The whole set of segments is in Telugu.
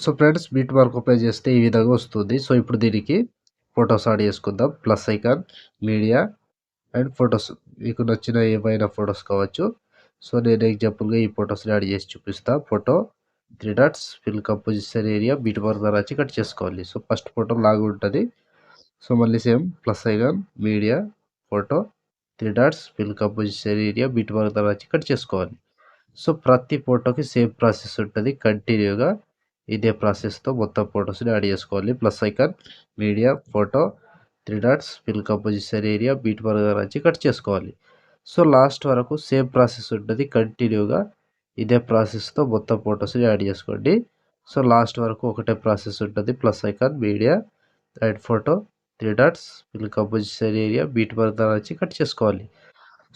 So friends beat mark open చేస్తే ఈ విధంగా వస్తుంది. సో ఇప్పుడు దీనికి ఫొటోస్ యాడ్ చేసుకుందాం. Plus icon, media and photos. మీకు నచ్చిన ఏమైనా ఫొటోస్ కావచ్చు. సో నేను ఎగ్జాంపుల్గా ఈ ఫొటోస్ని యాడ్ చేసి చూపిస్తా. Photo 3 dots fill composition area beat mark ద్వారా వచ్చి కట్ చేసుకోవాలి. సో ఫస్ట్ ఫోటో లాగా ఉంటుంది. సో మళ్ళీ same plus icon, media, photo 3 dots fill composition area beat mark ద్వారా వచ్చి కట్ చేసుకోవాలి. సో ప్రతి ఫోటోకి సేమ్ ప్రాసెస్ ఉంటుంది. కంటిన్యూగా ఇదే ప్రాసెస్తో మొత్తం ఫొటోస్ని యాడ్ చేసుకోవాలి. Plus icon, media, photo 3 dots fill composition area beat mark నుంచి కట్ చేసుకోవాలి. సో లాస్ట్ వరకు సేమ్ ప్రాసెస్ ఉంటుంది. కంటిన్యూగా ఇదే ప్రాసెస్తో మొత్తం ఫొటోస్ని యాడ్ చేసుకోండి. సో లాస్ట్ వరకు ఒకటే ప్రాసెస్ ఉంటుంది. Plus icon, media and photo 3 dots fill composition area beat mark నుంచి కట్ చేసుకోవాలి.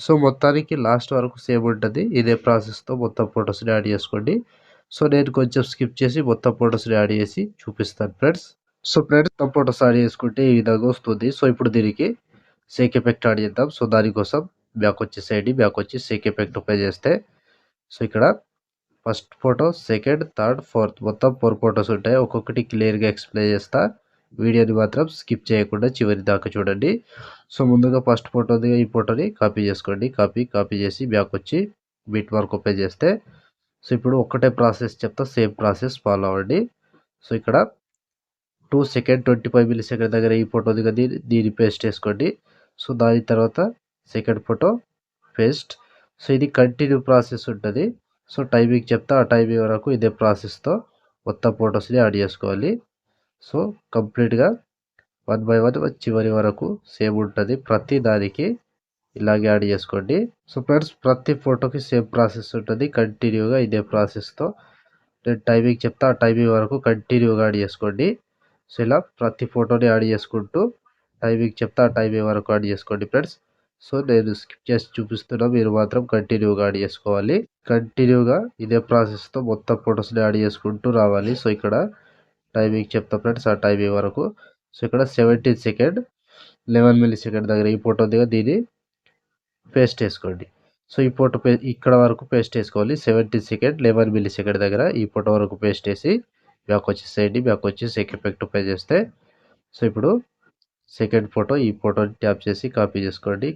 సో మొత్తానికి లాస్ట్ వరకు సేమ్ ఉంటుంది. ఇదే ప్రాసెస్తో మొత్తం ఫొటోస్ని యాడ్ చేసుకోండి. సో నేను కొంచెం స్కిప్ చేసి మొత్తం ఫొటోస్ని యాడ్ చేసి చూపిస్తాను ఫ్రెండ్స్. సో ఫ్రెండ్స్ మొత్తం ఫొటోస్ యాడ్ చేసుకుంటే ఈ విధంగా వస్తుంది. సో ఇప్పుడు దీనికి షేక్ ఎఫెక్ట్ యాడ్ చేద్దాం. సో దానికోసం బ్యాక్ వచ్చేసేయండి. బ్యాక్ వచ్చి షేక్ ఎఫెక్ట్ ఓపెన్ చేస్తే సో ఇక్కడ first photo, second, third, fourth మొత్తం 4 ఫొటోస్ ఉంటాయి. ఒక్కొక్కటి క్లియర్గా ఎక్స్ప్లెయిన్ చేస్తా. వీడియోని మాత్రం స్కిప్ చేయకుండా చివరి దాకా చూడండి. సో ముందుగా ఫస్ట్ ఫోటోది ఈ ఫోటోని కాపీ చేసుకోండి. కాపీ చేసి బ్యాక్ వచ్చి బీట్ మార్క్ ఓపెన్ చేస్తే సో ఇప్పుడు ఒక్కటే ప్రాసెస్ చెప్తా. సేమ్ ప్రాసెస్ ఫాలో అవ్వండి. సో ఇక్కడ 2 సెకండ్ 25 మిల్లీ సెకండ్ దగ్గర ఈ ఫోటో దిగది దీన్ని పేస్ట్ చేసుకోండి. సో దాని తర్వాత సెకండ్ ఫోటో పేస్ట్. సో ఇది కంటిన్యూ ప్రాసెస్ ఉంటుంది. సో టైమింగ్ చెప్తా. ఆ టైమింగ్ వరకు ఇదే ప్రాసెస్తో మొత్తం ఫొటోస్ని యాడ్ చేసుకోవాలి. సో కంప్లీట్గా 1 బై 1 చివరి వరకు సేమ్ ఉంటుంది. ప్రతి దానికి ఇలాగే యాడ్ చేసుకోండి. సో ఫ్రెండ్స్ ప్రతి ఫోటోకి సేమ్ ప్రాసెస్ ఉంటుంది. కంటిన్యూగా ఇదే ప్రాసెస్తో నేను టైమింగ్ చెప్తా. ఆ టైమింగ్ వరకు కంటిన్యూగా యాడ్ చేసుకోండి. సో ఇలా ప్రతి ఫోటోని యాడ్ చేసుకుంటూ టైమింగ్ చెప్తా. ఆ టైమింగ్ వరకు యాడ్ చేసుకోండి ఫ్రెండ్స్. సో నేను స్కిప్ చేసి చూపిస్తున్నా. మీరు మాత్రం కంటిన్యూగా యాడ్ చేసుకోవాలి. కంటిన్యూగా ఇదే ప్రాసెస్తో మొత్తం ఫొటోస్ని యాడ్ చేసుకుంటూ రావాలి. సో ఇక్కడ టైమింగ్ చెప్తా ఫ్రెండ్స్. ఆ టైమింగ్ వరకు సో ఇక్కడ 17 సెకండ్ 11 మిల్లీ సెకండ్ దగ్గర ఈ ఫోటో దగ్గర దీన్ని పేస్ట్ చేసుకోండి. సో ఈ ఫోటో ఇక్కడ వరకు పేస్ట్ వేసుకోవాలి. 17 సెకండ్ 11 మిల్లీ సెకండ్ దగ్గర ఈ ఫోటో వరకు పేస్ట్ వేసి బ్యాక్ వచ్చేసేయండి. బ్యాక్ వచ్చి షేక్ ఎఫెక్ట్ పే చేస్తే సో ఇప్పుడు సెకండ్ ఫోటో ఈ ఫోటోని ట్యాప్ చేసి కాపీ చేసుకోండి.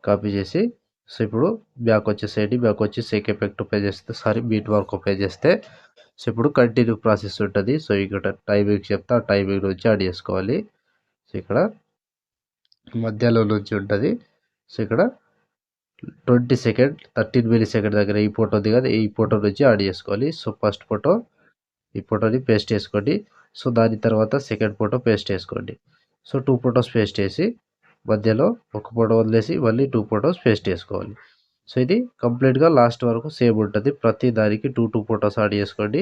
కాపీ చేసి సో ఇప్పుడు బ్యాక్ వచ్చేసేయండి. బ్యాక్ వచ్చి షేక్ ఎఫెక్ట్ పే చేస్తే బీట్ మార్క్ పే చేస్తే సో ఇప్పుడు కంటిన్యూ ప్రాసెస్ ఉంటుంది. సో ఇక్కడ టైమింగ్ చెప్తా. ఆ టైమింగ్ నుంచి యాడ్ చేసుకోవాలి. సో ఇక్కడ మధ్యలో నుంచి ఉంటుంది. సో ఇక్కడ 20 సెకండ్ 13 మిల్లీ సెకండ్ దగ్గర ఈ ఫోటో దిగదు. ఈ ఫోటో నుంచి యాడ్ చేసుకోవాలి. సో ఫస్ట్ ఫోటో ఈ ఫోటోని పేస్ట్ చేసుకోండి. సో దాని తర్వాత సెకండ్ ఫోటో పేస్ట్ చేసుకోండి. సో 2 ఫొటోస్ పేస్ట్ చేసి మధ్యలో ఒక ఫోటో వదిలేసి మళ్ళీ 2 ఫొటోస్ పేస్ట్ చేసుకోవాలి. సో ఇది కంప్లీట్గా లాస్ట్ వరకు సేమ్ ఉంటుంది. ప్రతి దానికి 2 ఫొటోస్ యాడ్ చేసుకోండి.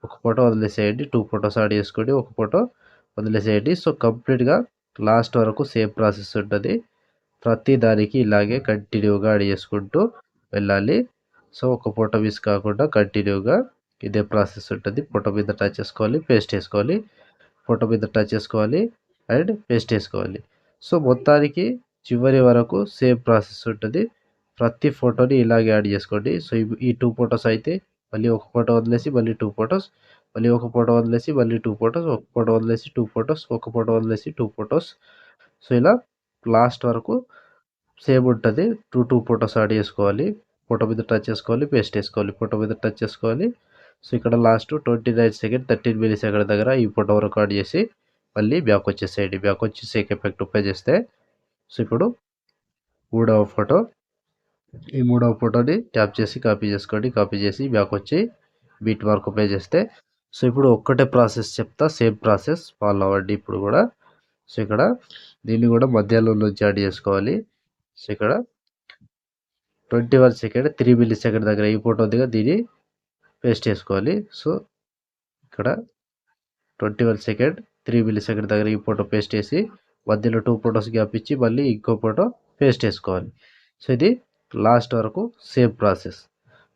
ఒక ఫోటో వదిలేసేయండి. 2 ఫొటోస్ యాడ్ చేసుకోండి. ఒక ఫోటో వదిలేసేయండి. సో కంప్లీట్గా లాస్ట్ వరకు సేమ్ ప్రాసెస్ ఉంటుంది. ప్రతి దానికి ఇలాగే కంటిన్యూగా యాడ్ చేసుకుంటూ వెళ్ళాలి. సో ఒక ఫోటో మిస్ కాకుండా కంటిన్యూగా ఇదే ప్రాసెస్ ఉంటుంది. ఫోటో మీద టచ్ చేసుకోవాలి, పేస్ట్ చేసుకోవాలి, ఫోటో మీద టచ్ చేసుకోవాలి అండ్ పేస్ట్ చేసుకోవాలి. సో మొత్తానికి చివరి వరకు సేమ్ ప్రాసెస్ ఉంటుంది. ప్రతి ఫోటోని ఇలాగే యాడ్ చేసుకోండి. సో ఈ 2 ఫొటోస్ అయితే మళ్ళీ ఒక ఫోటో వదిలేసి మళ్ళీ 2 ఫొటోస్, మళ్ళీ ఒక ఫోటో వదిలేసి మళ్ళీ 2 ఫొటోస్, ఒక ఫోటో వదిలేసి 2 ఫొటోస్, ఒక ఫోటో వదిలేసి 2 ఫొటోస్. సో ఇలా లాస్ట్ వరకు సేమ్ ఉంటుంది. 2 ఫొటోస్ యాడ్ చేసుకోవాలి. ఫోటో మీద టచ్ చేసుకోవాలి, పేస్ట్ చేసుకోవాలి, ఫోటో మీద టచ్ చేసుకోవాలి. సో ఇక్కడ లాస్ట్ 29 సెకండ్ 13 మిల్లీ సెకండ్ దగ్గర ఈ ఫోటో వరకు యాడ్ చేసి మళ్ళీ బ్యాక్ వచ్చేసేయండి. బ్యాక్ వచ్చి షేక్ ఎఫెక్ట్ అప్లై చేస్తే సో ఇప్పుడు మూడవ ఫోటో ఈ మూడవ ఫోటోని ట్యాప్ చేసి కాపీ చేసుకోండి. కాపీ చేసి బ్యాక్ వచ్చి బీట్ మార్క్ అప్లై చేస్తే సో ఇప్పుడు ఒక్కటే ప్రాసెస్ చెప్తా. సేమ్ ప్రాసెస్ ఫాలో అవ్వండి ఇప్పుడు కూడా. సో ఇక్కడ దీన్ని కూడా మధ్యలో నుంచి యాడ్ చేసుకోవాలి. సో ఇక్కడ 21 సెకండ్ 3 మిల్లీ సెకండ్ దగ్గర ఈ ఫోటో దగ్గర దీన్ని పేస్ట్ చేసుకోవాలి. సో ఇక్కడ 21 సెకండ్ 3 మిల్లీ సెకండ్ దగ్గర ఈ ఫోటో పేస్ట్ చేసి మధ్యలో 2 ఫొటోస్ గ్యాప్ ఇచ్చి మళ్ళీ ఇంకో ఫోటో పేస్ట్ చేసుకోవాలి. సో ఇది లాస్ట్ వరకు సేమ్ ప్రాసెస్.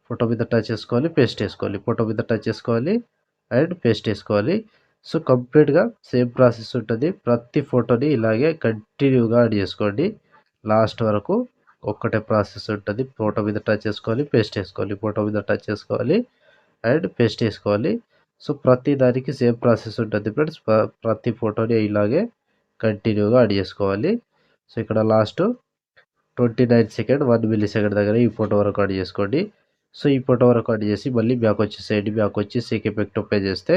ఫోటో మీద టచ్ చేసుకోవాలి, పేస్ట్ చేసుకోవాలి, ఫోటో మీద టచ్ చేసుకోవాలి అండ్ పేస్ట్ చేసుకోవాలి. సో కంప్లీట్గా సేమ్ ప్రాసెస్ ఉంటుంది. ప్రతి ఫోటోని ఇలాగే కంటిన్యూగా యాడ్ చేసుకోండి. లాస్ట్ వరకు ఒక్కటే ప్రాసెస్ ఉంటుంది. ఫోటో మీద టచ్ చేసుకోవాలి, పేస్ట్ చేసుకోవాలి, ఫోటో మీద టచ్ చేసుకోవాలి అండ్ పేస్ట్ చేసుకోవాలి. సో ప్రతి దానికి సేమ్ ప్రాసెస్ ఉంటుంది ఫ్రెండ్స్. ప్రతి ఫోటోని ఇలాగే కంటిన్యూగా యాడ్ చేసుకోవాలి. సో ఇక్కడ లాస్ట్ 29 సెకండ్ 1 మిల్లీ సెకండ్ దగ్గర ఈ ఫోటో వరకు యాడ్ చేసుకోండి. సో ఈ ఫోటో వరకు యాడ్ చేసి మళ్ళీ బ్యాక్ వచ్చేసేయండి. బ్యాక్ వచ్చి సేక్ ఎఫెక్ట్ ఓపెన్ చేస్తే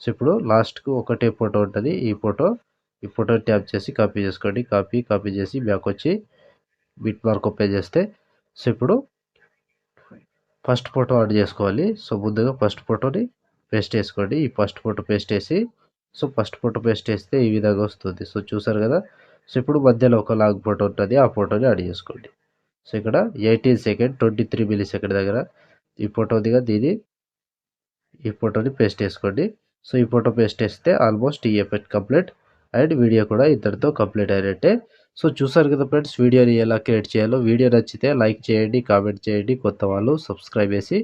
సో ఇప్పుడు లాస్ట్‌కు ఒకటే ఫోటో ఉంటుంది. ఈ ఫోటోని ట్యాప్ చేసి కాపీ చేసుకోండి. కాపీ చేసి బ్యాక్ వచ్చి బిట్ మార్క్ ఓపెన్ చేస్తే సో ఇప్పుడు ఫస్ట్ ఫోటో యాడ్ చేసుకోవాలి. సో ముందుగా ఫస్ట్ ఫోటోని పేస్ట్ చేసుకోండి. ఈ ఫస్ట్ ఫోటో పేస్ట్ చేసి సో ఫస్ట్ ఫోటో పేస్ట్ చేస్తే ఈ విధంగా వస్తుంది. సో చూసారు కదా. సో ఇప్పుడు మధ్యలో ఒక లాంగ్ ఫోటో ఉంటుంది. ఆ ఫోటోని యాడ్ చేసుకోండి. సో ఇక్కడ 18 సెకండ్ 23 మిల్లీ సెకండ్ దగ్గర ఈ ఫోటో దిగా ఈ ఫోటోని పేస్ట్ చేసుకోండి. సో ఈ ఫోటో పేస్ట్ చేస్తే ఆల్మోస్ట్ ఈ ఎఫెక్ట్ కంప్లీట్ అండ్ వీడియో కూడా ఇంతటితో కంప్లీట్ అయినట్టే. సో చూసారు కదా ఫ్రెండ్స్, వీడియోని ఎలా క్రియేట్ చేయాలో. వీడియో నచ్చితే లైక్ చేయండి, కామెంట్ చేయండి, కొత్త వాళ్ళు సబ్స్క్రైబ్ చేసి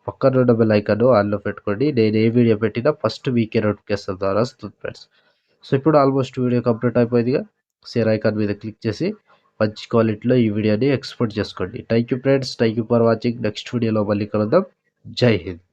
పక్కన ఉన్న బెల్ ఐకాన్ ఆన్లో పెట్టుకోండి. నేను ఏ వీడియో పెట్టినా ఫస్ట్ మీకే నోటిఫికేషన్ ద్వారా వస్తుంది ఫ్రెండ్స్. సో ఇప్పుడు ఆల్మోస్ట్ వీడియో కంప్లీట్ అయిపోయిందిగా. షేర్ ఐకాన్ మీద క్లిక్ చేసి మంచి క్వాలిటీలో ఈ వీడియోని ఎక్స్పోర్ట్ చేసుకోండి. Thank you friends, thank you for watching. Next వీడియోలో మళ్ళీ కలుద్దాం. జై హింద్.